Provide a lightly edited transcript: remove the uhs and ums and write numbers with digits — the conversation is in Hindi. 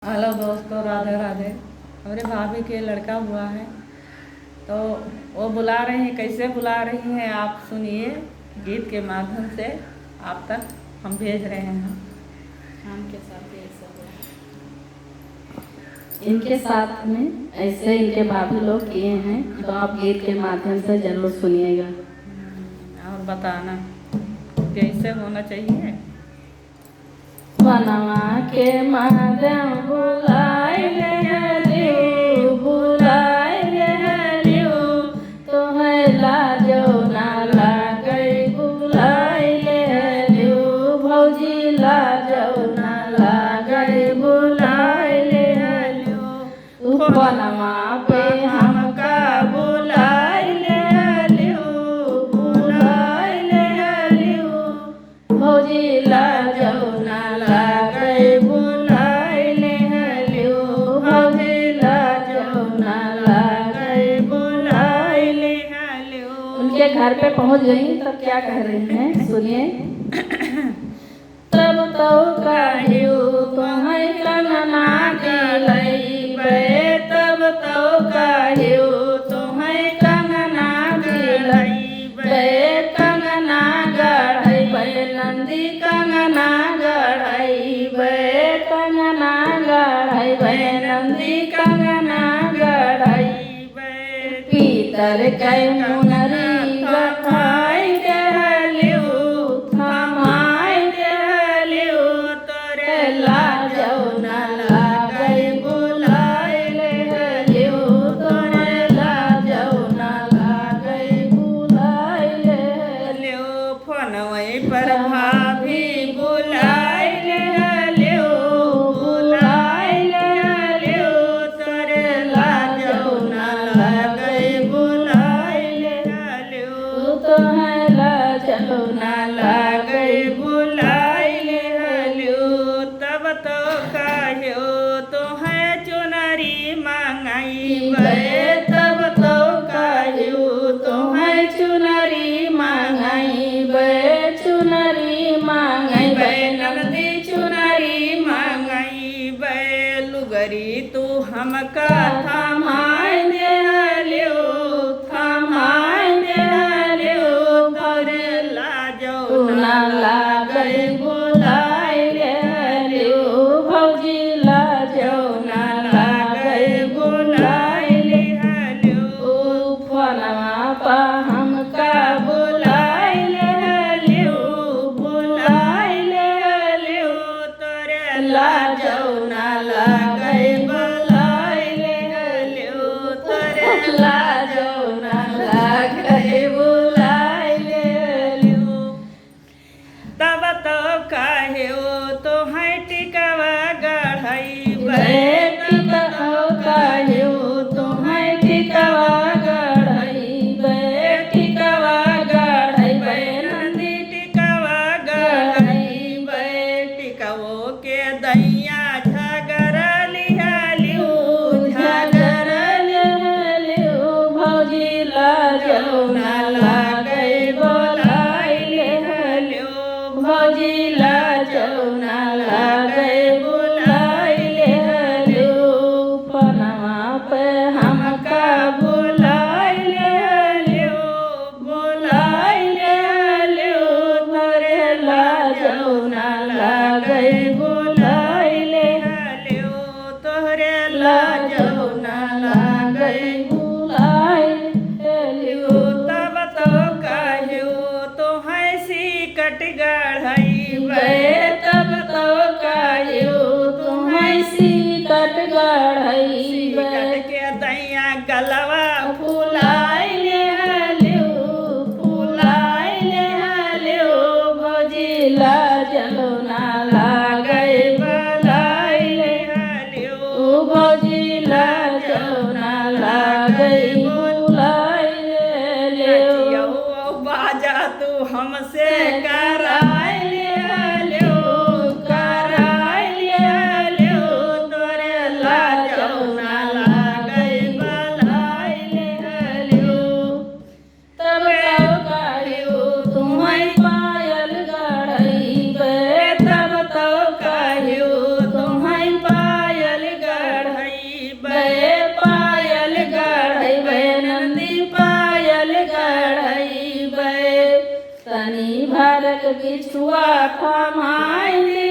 हेलो दोस्तों, राधे राधे। हमारे भाभी के लड़का हुआ है तो वो बुला रहे हैं। कैसे बुला रही हैं आप सुनिए। गीत के माध्यम से आप तक हम भेज रहे हैं। शाम के साथ ऐसा हुआ, इनके साथ में ऐसे इनके भाभी लोग किए हैं, तो आप गीत के माध्यम से जरूर सुनिएगा और बताना कैसे होना चाहिए। बनवा के माध्यम बुलाए लियो, बुलाए लियो, तुम्हें लाजो ना लागे, बुलाए लियो भौजी, लाजो ना लागे, बुलाए लियो। बनवा पे हमका बुलाए लियो, बुलाए लियो भौजी, लाजो ना लागे, बुलाए लियो भौजी, लाजो ना लागे, बुलाए लियो। उनके घर पे पहुंच गई तब क्या कह रही हैं, सुनिए। तब तो कहियो तुम्हें कंगना दिलैबे, तब तो कहियो तुम्हें कंगना दिलैबे, कंगना गढ़ैबे नंदी, कंगना गढ़ैबे, कंगना गढ़ैबे नंदी, कंगना गढ़ैबे। पीतर के मुनरी गथाई देलियो, थमाई देलियो, तोरे लाजो ना लागे, बुलाए लियो, तोरे लाजो ना लागे, बुलाए लियो। फोनवे पर भाभी बुलाए लियो, बुलाए लियो, तोरे लाजो ना लागे, बुलाए लियो, तोहे लाजो ना लागे, बुलाए लियो। तब तो कहियो तोहे चुनरी मंगाईबे, तब तो कहियो तुम्हें चुनरी मंगाईबे, चुनरी मंगाईबे नंदी, चुनरी मंगाईबे। लुगरी तू हमका थमाई देलियो, थमाई देलियो, तोरे लाजो ना लागे, बुलाए लियो भौजी, लाजो ना लागे, बुलाए लियो। फोनवा पा हमका बुलाए लियो, बुलाए लियो, तोरे लाजो ना लागे, बुलाए लियो, तोरे लाजो ना लागे, बुलाए लियो। तब तो कहियो तो है टिकवा गढ़ैबे, तब तो कहियो तुम्हें टिकवा गढ़ैबे, टिकवा गढ़ैबे नंदी टिकवा गढ़ैबे। टिकवो के दैया झगड़ लियो, झगड़ लियो भौजी, लाजो ना लागे, बुलाए लियो भौजी, लाजो ना लागे, बुलाए लियो। फोनवा पे हमका बुलाए लियो, बुलाए लियो, तोरे लाजो ना लागे, बुलाए लियो, तोहरे लाजो ना लागे, बुलाए लियो। तब तो कहियो तो है सिकट गढ़ैबे, तब तो कहियो तुम्हें सिकट गढ़ैबे, सिकट के दैया गलवा फुलाए लियो, फुलाए लियो भौजी, लाजो ना लागे, बुलाए लियो, भौजी, लाजो ना लागे, बुलाए लियो। बाजा तू हमसे कराए लियो, कराए लियो, तोरे लाजो ना लागे, बुलाए लियो। तब तो कहियो तुम्हें पायल गढ़ैबे, तब तो कहियो तुम्हें पायल बिछुआ थमाई